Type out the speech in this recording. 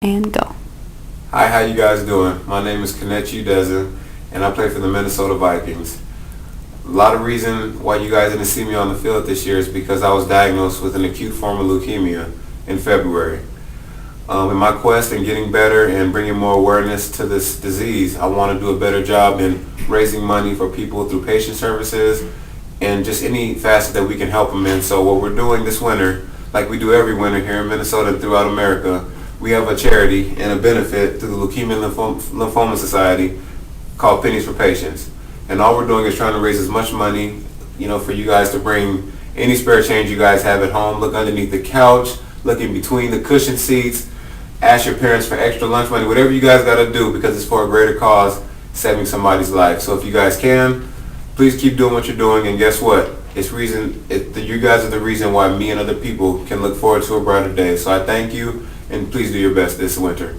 And go. Hi, how you guys doing? My name is Kenneth Udeza, and I play for the Minnesota Vikings. A lot of reason why you guys didn't see me on the field this year is because I was diagnosed with an acute form of leukemia in February. In my quest in getting better and bringing more awareness to this disease, I want to do a better job in raising money for people through patient services and just any facet that we can help them in. So what we're doing this winter, like we do every winter here in Minnesota and throughout America, we have a charity and a benefit through the Leukemia and Lymphoma Society called Pennies for Patients. And all we're doing is trying to raise as much money, for you guys to bring any spare change you guys have at home. Look underneath the couch, look in between the cushion seats, ask your parents for extra lunch money, whatever you guys got to do because it's for a greater cause, saving somebody's life. So if you guys can, please keep doing what you're doing, and guess what? You guys are the reason why me and other people can look forward to a brighter day. So I thank you, and please do your best this winter.